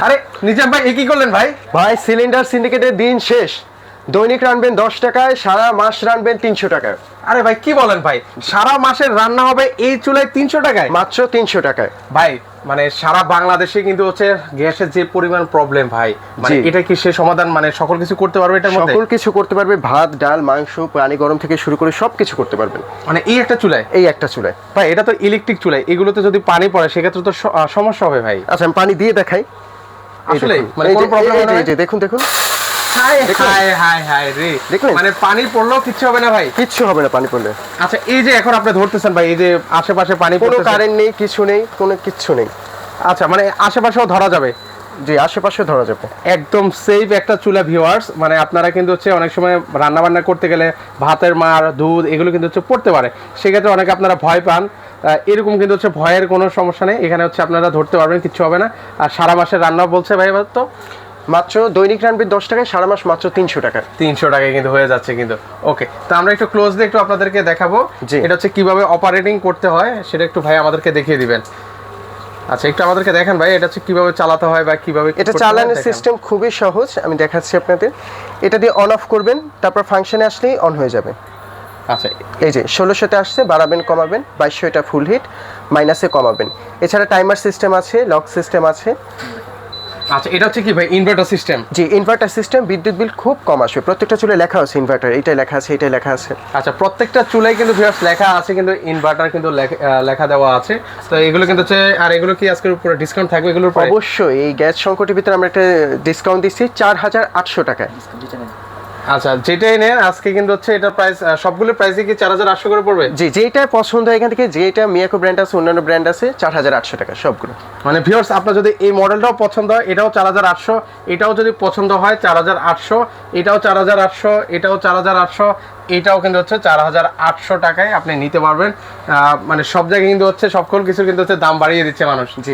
আরে নিজাম ভাই এ কি করলেন ভাই? ভাই সিলিন্ডার সিন্ডিকেটের দিন শেষ। দৈনিক রানবেন 10 টাকায়, সারা মাস রানবেন 300 টাকায়। আরে ভাই কি বলেন ভাই, সারা মাসের রান্না হবে এই চুলায় 300 টাকায়? মাত্র 300 টাকায়। ভাই মানে সারা বাংলাদেশে কিন্তু হচ্ছে গ্যাসের যে পরিমাণ প্রবলেম ভাই, মানে এটা কি সে সমাধান মানে সকল কিছু করতে পারবে এটার মধ্যে? সকল কিছু করতে পারবে, ভাত ডাল মাংস পানি গরম থেকে শুরু করে সবকিছু করতে পারবেন মানে এই একটা চুলায়। এই একটা চুলায়। ভাই এটা তো ইলেকট্রিক চুলায়, এগুলোতে যদি পানি পড়ে সেক্ষেত্রে তো সমস্যা হবে ভাই। আচ্ছা আমি পানি দিয়ে দেখাই। আসলে মানে কোনো প্রবলেম হবে না? এই যে দেখুন দেখুন, হাই হাই হাই হাই রে, দেখলেন? মানে পানি পড়লেও কিচ্ছু হবে না ভাই? কিচ্ছু হবে না পানি পড়লে। আচ্ছা এই যে এখন আপনি ধরতেছেন ভাই, এই যে আশেপাশে পানি কোনো পড়তেছে, কারেন্ট নেই, কিছু নেই, কোনো কিচ্ছু নেই। আচ্ছা মানে আশেপাশেও ধরা যাবে? জি আশেপাশে ধরা যাবে। একদম সেফ একটা চুলা ভিউয়ার্স। মানে আপনারা কিন্তু হচ্ছে অনেক সময় রান্না বান্না করতে গেলে ভাতের মার দুধ এগুলো কিন্তু হচ্ছে পড়তে পারে, সেক্ষেত্রে অনেকে আপনারা ভয় পান। এরকম কিন্তু হচ্ছে ভয়ের কোনো সমস্যা নেই, এখানে হচ্ছে আপনারা ধরতে পারবেন, কিচ্ছু হবে না। আর সারা মাসের রান্না বলছে ভাই এবার তো মাত্র দৈনিক রানবেন 10 টাকায়, সারা মাস মাত্র 300 টাকায়। 300 টাকায় কিন্তু হয়ে যাচ্ছে কিন্তু। ওকে, তো আমরা একটু ক্লোজলি একটু আপনাদেরকে দেখাবো এটা হচ্ছে কিভাবে অপারেটিং করতে হয়, সেটা একটু ভাই আমাদেরকে দেখিয়ে দিবেন। আচ্ছা একটু আমাদেরকে দেখেন ভাই, এটা হচ্ছে কিভাবে চালাতে হয় বা কিভাবে এটা চালানোর সিস্টেম খুবই সহজ, আমি দেখাচ্ছি আপনাদের। এটা দিয়ে অন অফ করবেন, তারপর ফাংশনে আসলেই অন হয়ে যাবে। আচ্ছা এই যে 1600-তে আসছে, বাড়াবেন কমাবেন, 2200 এটা ফুল হিট, মাইনাসে কমাবেন। এছাড়া টাইমার সিস্টেম আছে, লক সিস্টেম আছে। আচ্ছা এটা হচ্ছে কি ভাই, ইনভার্টার সিস্টেম? জি ইনভার্টার সিস্টেম, বিদ্যুৎ বিল খুব কম আসবে। প্রত্যেকটা চুলে লেখা আছে ইনভার্টার, এইটাই লেখা আছে, এইটাই লেখা আছে। আচ্ছা প্রত্যেকটা চুলায় কিন্তু ভিউয়ার্স লেখা আছে, কিন্তু ইনভার্টার কিন্তু লেখা দেওয়া আছে। তো এগুলো কিন্তু হচ্ছে, আর এগুলো কি আজকের উপরে ডিসকাউন্ট থাকবে এগুলোর উপরে? অবশ্যই, এই গ্যাস সংকটের ভিতরে আমরা একটা ডিসকাউন্ট দিচ্ছি 4800 টাকায়। আচ্ছা যেটাই নেন আজকে কিন্তু হচ্ছে এটা প্রাইস, সবগুলো প্রাইসই কি 4800 করে পড়বে? জি যেটা পছন্দ হয় এখান থেকে, যেটা মিয়াকো ব্র্যান্ড আছে, অন্যান্য ব্র্যান্ড আছে, 4800 টাকা সবগুলো। মানে ভিউয়ার্স আপনার যদি এই মডেলটাও পছন্দ হয় এটাও 4800, এটাও যদি পছন্দ হয় 4800, এটাও 4800, এটাও 4800, এটাও কিন্তু হচ্ছে 4800 টাকায় আপনি নিতে পারবেন। মানে সব জায়গায় কিন্তু হচ্ছে সকল কিছু কিন্তু হচ্ছে দাম বাড়িয়ে দিচ্ছে মানুষ। জি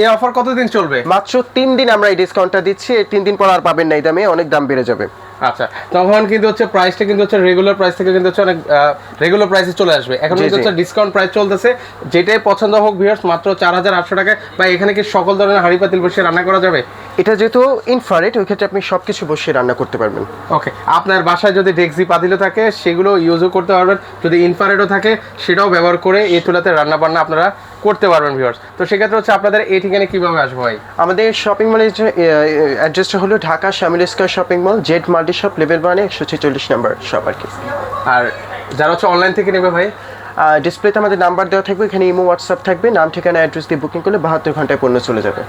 এই অফার কতদিন চলবে? মাত্র 3 দিন আমরা এই ডিসকাউন্টটা দিচ্ছি, এই 3 দিন পর আর পাবেন না এই দামে, অনেক দাম বেড়ে যাবে। আচ্ছা তখন কিন্তু হচ্ছে প্রাইসটা কিন্তু হচ্ছে রেগুলার প্রাইস থেকে কিন্তু হচ্ছে অনেক রেগুলার প্রাইসে চলে আসবে। এখন কিন্তু হচ্ছে ডিসকাউন্ট প্রাইস চলতেছে, যেটাই পছন্দ হোক ভিউয়ার্স মাত্র 4800 টাকায়। বা এখানে কি সকল ধরনের হাঁড়ি পাতিল বসিয়ে রান্না করা যাবে? এটা যেহেতু ইনফ্রারেড, ওই ক্ষেত্রে আপনি সবকিছু বসিয়ে রান্না করতে পারবেন। ওকে, আপনার বাসায় যদি ডেক্সি পাতিলও থাকে সেগুলো ইউজও করতে পারবেন, যদি ইনফ্রারেডও থাকে সেটাও ব্যবহার করে এই চুলাতে রান্না বান্না আপনারা করতে পারবেন ভিউয়ার্স। তো সেক্ষেত্রে হচ্ছে আপনাদের এই ঠিকানে কিভাবে আসবো ভাই? আমাদের শপিং মলের অ্যাড্রেসটা হলো Dhaka Shamil square shopping mall, Z multi shop, level 1 146 number shop আর কি। আর যারা হচ্ছে অনলাইন থেকে নেবে ভাই, ডিসপ্লেতে আমাদের নাম্বার দেওয়া থাকবে, এখানে ইমো হোয়াটসঅ্যাপ থাকবে, নাম ঠিকানা অ্যাড্রেস দিয়ে বুকিং করলে 72 ঘন্টায় পণ্য চলে যাবে।